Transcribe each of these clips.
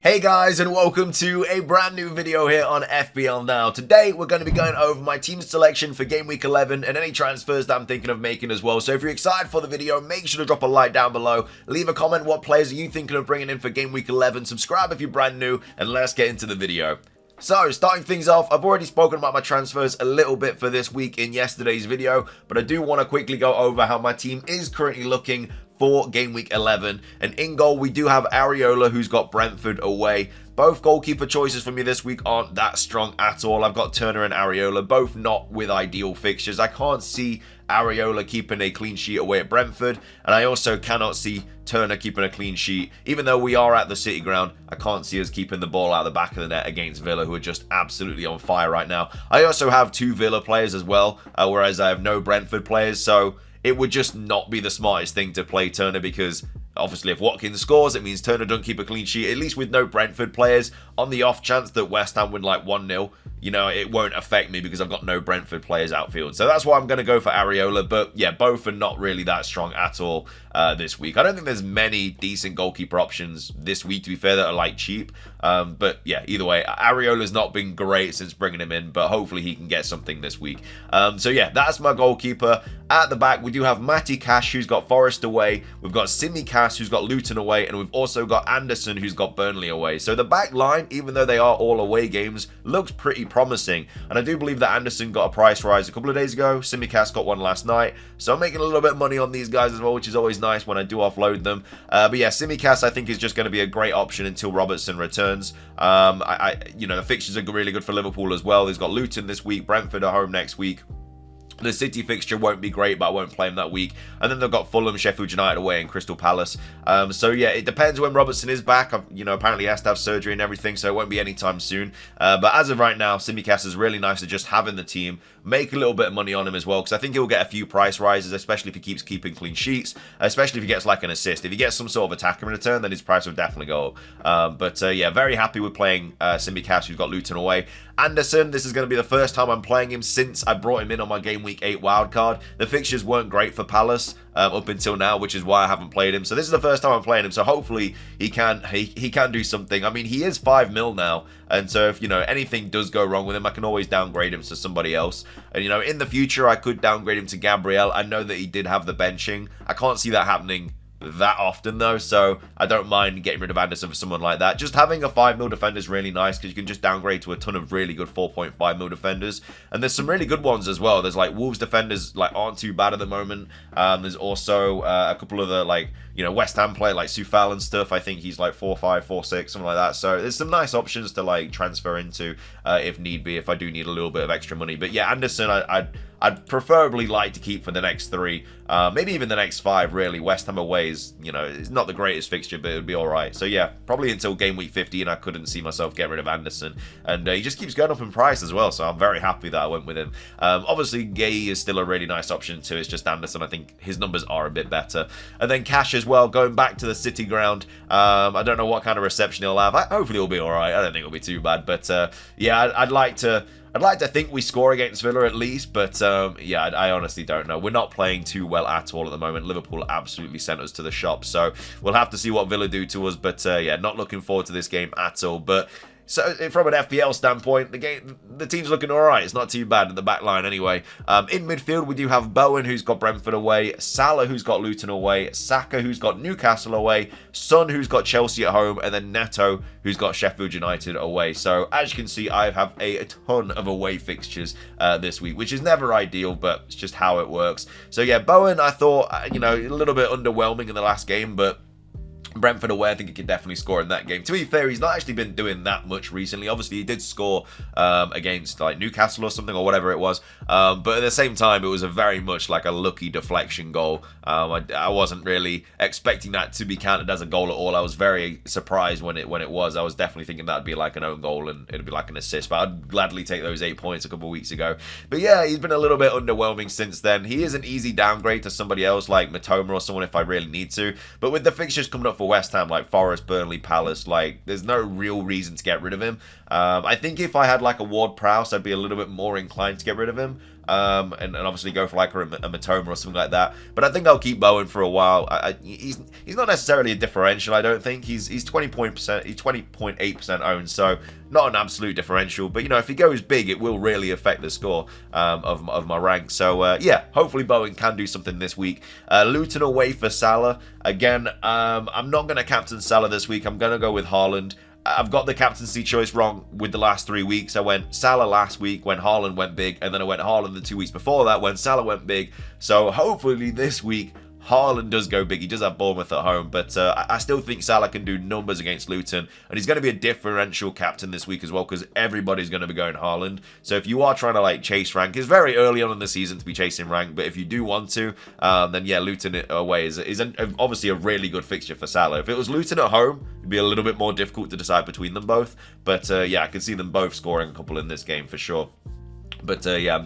Hey guys, and welcome to a brand new video here on FPL Now. Today we're going to be going over my team selection for game week 11 and any transfers that I'm thinking of making as well. So if you're excited for the video, make sure to drop a like down below, leave a comment what players are you thinking of bringing in for game week 11, subscribe if you're brand new, and let's get into the video. So, starting things off, I've already spoken about my transfers a little bit for this week in yesterday's video, but I do want to quickly go over how my team is currently looking for game week 11. And in goal, we do have Areola, who's got Brentford away. Both goalkeeper choices for me this week aren't that strong at all. I've got Turner and Areola, both not with ideal fixtures. I can't see Areola keeping a clean sheet away at Brentford, and I also cannot see Turner keeping a clean sheet. Even though we are at the City ground, I can't see us keeping the ball out of the back of the net against Villa, who are just absolutely on fire right now. I also have two Villa players as well, whereas I have no Brentford players, so it would just not be the smartest thing to play Turner, because obviously if Watkins scores, it means Turner doesn't keep a clean sheet, at least with no Brentford players. On the off chance that West Ham win like 1-0, you know, it won't affect me because I've got no Brentford players outfield. So that's why I'm going to go for Areola. But yeah, both are not really that strong at all this week. I don't think there's many decent goalkeeper options this week, to be fair, that are like cheap. But yeah, either way, Areola's not been great since bringing him in, but hopefully he can get something this week. So yeah, that's my goalkeeper. At the back, we do have Matty Cash, who's got Forest away. We've got Simi Cass, who's got Luton away. And we've also got Anderson, who's got Burnley away. So the back line, even though they are all away games, looks pretty promising. And I do believe that Anderson got a price rise a couple of days ago. Simi Cass got one last night. So I'm making a little bit of money on these guys as well, which is always nice when I do offload them. But yeah, Simi Cass I think is just going to be a great option until Robertson returns. You know, the fixtures are really good for Liverpool as well. He's got Luton this week, Brentford at home next week. The City fixture won't be great, but I won't play him that week. And then they've got Fulham, Sheffield United away, and Crystal Palace. So yeah, it depends when Robertson is back. You know, apparently he has to have surgery and everything, so it won't be anytime soon. But as of right now, Simicast is really nice to just have in the team. Make a little bit of money on him as well, because I think he'll get a few price rises, especially if he keeps keeping clean sheets, especially if he gets like an assist. If he gets some sort of attack in return, then his price will definitely go up. But yeah, very happy with playing Simicast, who's got Luton away. Anderson, this is going to be the first time I'm playing him since I brought him in on my Game Week 8 wildcard. The fixtures weren't great for Palace up until now, which is why I haven't played him. So this is the first time I'm playing him, so hopefully he can do something. I mean, he is 5 mil now, and so if, you know, anything does go wrong with him, I can always downgrade him to somebody else. And, you know, in the future, I could downgrade him to Gabriel. I know that he did have the benching. I can't see that happening that often though, so I don't mind getting rid of Anderson for someone like that. Just having a 5 mil defender is really nice, because you can just downgrade to a ton of really good 4.5 mil defenders, and there's some really good ones as well. There's like Wolves defenders like aren't too bad at the moment. There's also a couple of the, like, you know, West Ham player like Soufal and stuff. I think he's like 4.5, 4.6, something like that. So there's some nice options to like transfer into if need be, if I do need a little bit of extra money. But yeah, Anderson I'd preferably like to keep for the next 3, maybe even the next 5, really. West Ham away is, you know, it's not the greatest fixture, but it would be alright. So yeah, probably until game week 15, I couldn't see myself getting rid of Anderson. And he just keeps going up in price as well, so I'm very happy that I went with him. Obviously, Gay is still a really nice option too. It's just Anderson, I think his numbers are a bit better. And then Cash as well, going back to the City ground. I don't know what kind of reception he'll have. Hopefully it'll be alright. I don't think it'll be too bad. But yeah, I'd like to think we score against Villa at least, but yeah, I honestly don't know. We're not playing too well at all at the moment. Liverpool absolutely sent us to the shop, so we'll have to see what Villa do to us. But yeah, not looking forward to this game at all. But so from an FPL standpoint, the team's looking alright. It's not too bad in the back line anyway. In midfield, we do have Bowen, who's got Brentford away, Salah, who's got Luton away, Saka, who's got Newcastle away, Son, who's got Chelsea at home, and then Neto, who's got Sheffield United away. So as you can see, I have a ton of away fixtures this week, which is never ideal, but it's just how it works. So yeah, Bowen, I thought, you know, a little bit underwhelming in the last game, but Brentford away, I think he can definitely score in that game. To be fair, he's not actually been doing that much recently. Obviously, he did score against like Newcastle or something, or whatever it was. But at the same time, it was a very much like a lucky deflection goal. I wasn't really expecting that to be counted as a goal at all. I was very surprised when it was. I was definitely thinking that'd be like an own goal and it'd be like an assist. But I'd gladly take those 8 points a couple of weeks ago. But yeah, he's been a little bit underwhelming since then. He is an easy downgrade to somebody else like Matoma or someone if I really need to. But with the fixtures coming up for West Ham, like Forest, Burnley, Palace, like there's no real reason to get rid of him. I think if I had like a Ward-Prowse, I'd be a little bit more inclined to get rid of him. and obviously go for like a Matoma or something like that. But I think I'll keep Bowen for a while. He's not necessarily a differential. I don't think he's 20.8% owned, so not an absolute differential. But you know, if he goes big, it will really affect the score of my rank. So yeah, hopefully Bowen can do something this week. Luton away for Salah again. I'm not going to captain Salah this week. I'm going to go with Haaland. I've got the captaincy choice wrong with the last 3 weeks. I went Salah last week when Haaland went big, and then I went Haaland the 2 weeks before that when Salah went big. So hopefully this week Haaland does go big. He does have Bournemouth at home, but I still think Salah can do numbers against Luton, and he's going to be a differential captain this week as well because everybody's going to be going Haaland. So if you are trying to like chase rank, it's very early on in the season to be chasing rank, but if you do want to, then yeah, Luton away is obviously a really good fixture for Salah. If it was Luton at home, it'd be a little bit more difficult to decide between them both, but yeah, I can see them both scoring a couple in this game for sure. But yeah,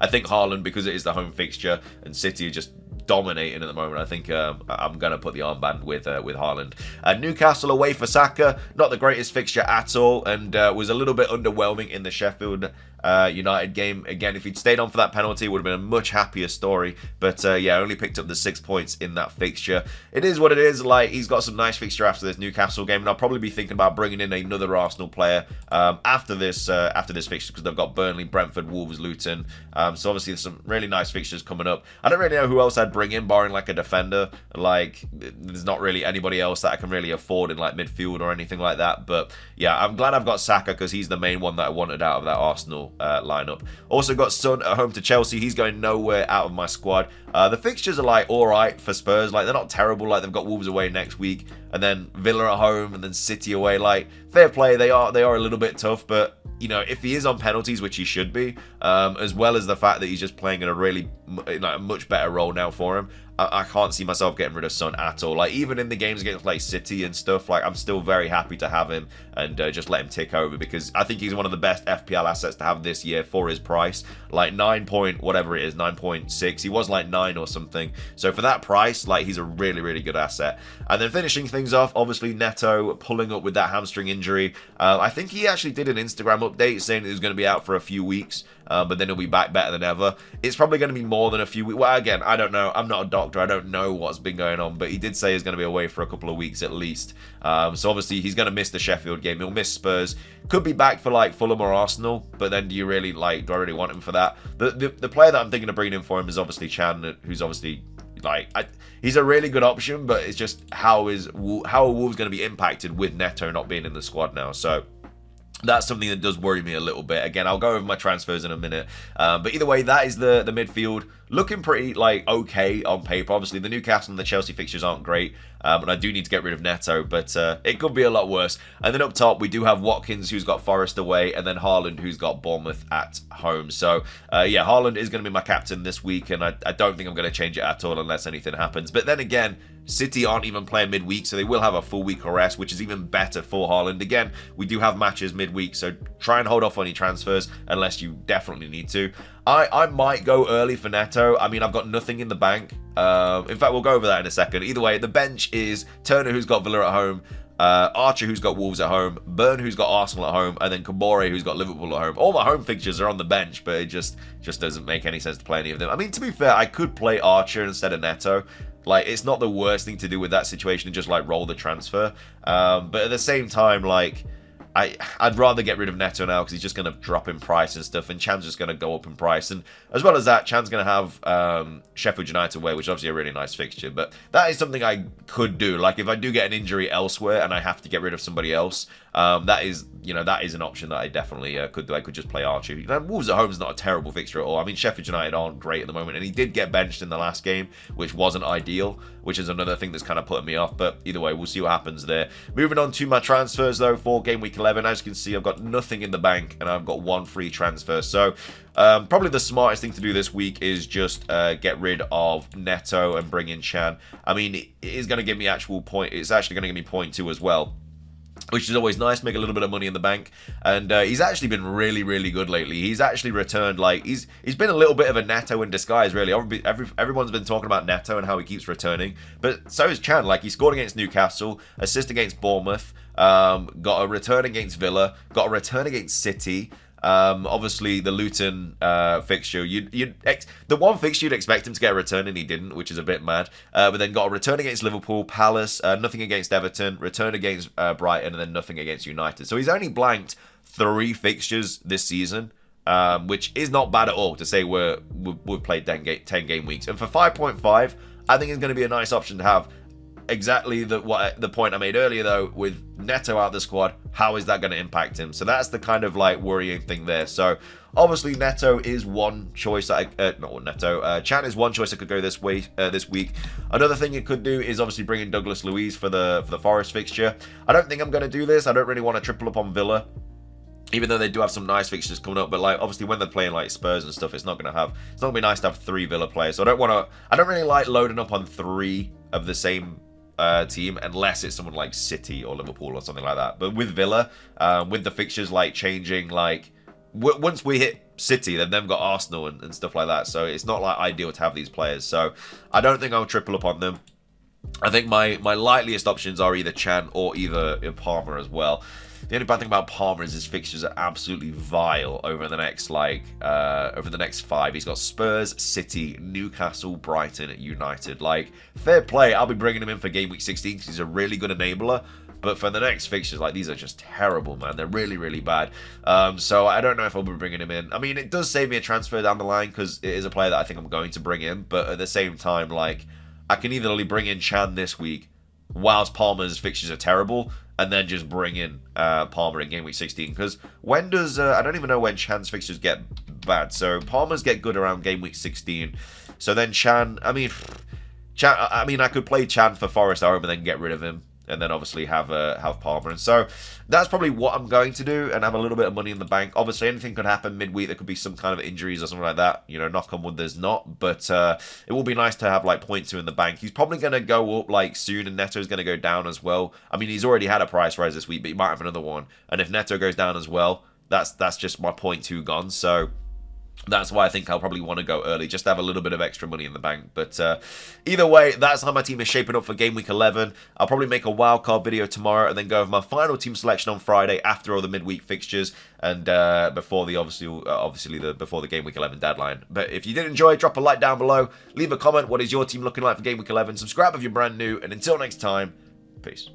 I think Haaland, because it is the home fixture and City are just dominating at the moment, I think I'm going to put the armband with Haaland. Newcastle away for Saka, not the greatest fixture at all, and was a little bit underwhelming in the Sheffield United game. Again, if he'd stayed on for that penalty, it would have been a much happier story. But yeah, only picked up the 6 points in that fixture. It is what it is. Like, he's got some nice fixture after this Newcastle game, and I'll probably be thinking about bringing in another Arsenal player after this fixture, because they've got Burnley, Brentford, Wolves, Luton. So obviously there's some really nice fixtures coming up. I don't really know who else I'd bring in, barring like a defender. Like, there's not really anybody else that I can really afford in like midfield or anything like that. But yeah, I'm glad I've got Saka because he's the main one that I wanted out of that Arsenal lineup. Also got Son at home to Chelsea. He's going nowhere out of my squad. The fixtures are like alright for Spurs. Like, they're not terrible. Like, they've got Wolves away next week, and then Villa at home, and then City away. Like, fair play. They are a little bit tough, but you know, if he is on penalties, which he should be, as well as the fact that he's just playing in a really like a much better role now for him, I can't see myself getting rid of Son at all. Like, even in the games against like City and stuff, like, I'm still very happy to have him and just let him tick over, because I think he's one of the best FPL assets to have this year for his price. Like 9 point whatever it is, 9.6. He was like 9 or something. So for that price, like, he's a really, really good asset. And then finishing things off, obviously Neto pulling up with that hamstring injury. I think he actually did an Instagram update saying he was going to be out for a few weeks. But then he'll be back better than ever. It's probably going to be more than a few weeks. Well, again, I don't know. I'm not a doctor. I don't know what's been going on. But he did say he's going to be away for a couple of weeks at least. So obviously he's going to miss the Sheffield game. He'll miss Spurs. Could be back for like Fulham or Arsenal. But then do I really want him for that? The player that I'm thinking of bringing in for him is obviously Chan, who's obviously like, he's a really good option. But it's just how are Wolves going to be impacted with Neto not being in the squad now? So that's something that does worry me a little bit. Again, I'll go over my transfers in a minute. But either way, that is the midfield. Looking pretty, like, okay on paper. Obviously, the Newcastle and the Chelsea fixtures aren't great. And I do need to get rid of Neto, but it could be a lot worse. And then up top, we do have Watkins, who's got Forest away, and then Haaland, who's got Bournemouth at home. So, yeah, Haaland is going to be my captain this week, and I don't think I'm going to change it at all unless anything happens. But then again, City aren't even playing midweek, so they will have a full week of rest, which is even better for Haaland. Again, we do have matches midweek, so try and hold off on your transfers unless you definitely need to. I might go early for Neto. I mean, I've got nothing in the bank. In fact, we'll go over that in a second. Either way, the bench is Turner, who's got Villa at home, Archer, who's got Wolves at home, Burn, who's got Arsenal at home, and then Kabore, who's got Liverpool at home. All my home fixtures are on the bench, but it just doesn't make any sense to play any of them. I mean, to be fair, I could play Archer instead of Neto. Like, it's not the worst thing to do with that situation and just, like, roll the transfer. But at the same time, like, I'd rather get rid of Neto now because he's just going to drop in price and stuff, and Chan's just going to go up in price. And as well as that, Chan's going to have Sheffield United away, which is obviously a really nice fixture. But that is something I could do. Like, if I do get an injury elsewhere and I have to get rid of somebody else, that is an option that I definitely could do. I could just play Archer. Wolves at home is not a terrible fixture at all. I mean, Sheffield United aren't great at the moment, and he did get benched in the last game, which wasn't ideal, which is another thing that's kind of putting me off. But either way, we'll see what happens there. Moving on to my transfers, though, for Game Week 11. As you can see, I've got nothing in the bank, and I've got one free transfer. So probably the smartest thing to do this week is just get rid of Neto and bring in Chan. I mean, it is going to give me actual point. It's actually going to give me 0.2 as well, which is always nice, make a little bit of money in the bank. And he's actually been really, really good lately. He's actually returned, like, he's been a little bit of a Neto in disguise, really. Everyone's been talking about Neto and how he keeps returning, but so is Chan. Like, he scored against Newcastle, assist against Bournemouth, got a return against Villa, got a return against City, Obviously, the Luton fixture, the one fixture you'd expect him to get a return, and he didn't, which is a bit mad. But then got a return against Liverpool, Palace, nothing against Everton, return against Brighton, and then nothing against United. So he's only blanked 3 fixtures this season, which is not bad at all to say we've played 10 game weeks. And for 5.5, I think it's going to be a nice option to have. Exactly the point I made earlier, though, with Neto out of the squad, how is that going to impact him? So that's the kind of like worrying thing there. So obviously Neto is one choice. Chan is one choice that could go this week. Another thing you could do is obviously bring in Douglas Luiz for the Forest fixture. I don't think I'm going to do this. I don't really want to triple up on Villa, even though they do have some nice fixtures coming up. But like obviously when they're playing like Spurs and stuff, it's not gonna be nice to have 3 Villa players. So I don't really like loading up on 3 of the same team unless it's someone like City or Liverpool or something like that. But with Villa, with the fixtures like changing, like once we hit City, then they've got Arsenal and stuff like that. So it's not like ideal to have these players. So I don't think I'll triple up on them. I think my likeliest options are either Chan or either Palmer as well. The only bad thing about Palmer is his fixtures are absolutely vile over the next 5. He's got Spurs, City, Newcastle, Brighton, United. Like, fair play, I'll be bringing him in for game week 16 because he's a really good enabler. But for the next fixtures, like, these are just terrible, man. They're really, really bad. So I don't know if I'll be bringing him in. I mean, it does save me a transfer down the line because it is a player that I think I'm going to bring in. But at the same time, like, I can either bring in Chan this week whilst Palmer's fixtures are terrible, and then just bring in Palmer in game week 16. Because when does I don't even know when Chan's fixtures get bad. So Palmer's get good around game week 16. So then Chan, I mean, I could play Chan for Forest at home and then get rid of him, and then obviously have Palmer. And so that's probably what I'm going to do, and have a little bit of money in the bank. Obviously, anything could happen midweek. There could be some kind of injuries or something like that. You know, knock on wood, there's not. But it will be nice to have like 0.2 in the bank. He's probably going to go up like soon, and Neto's going to go down as well. I mean, he's already had a price rise this week, but he might have another one. And if Neto goes down as well, that's just my 0.2 gone. So that's why I think I'll probably want to go early, just to have a little bit of extra money in the bank. But either way, that's how my team is shaping up for Game Week 11. I'll probably make a wildcard video tomorrow, and then go over my final team selection on Friday after all the midweek fixtures, and before the before the Game Week 11 deadline. But if you did enjoy, drop a like down below, leave a comment. What is your team looking like for Game Week 11? Subscribe if you're brand new, and until next time, peace.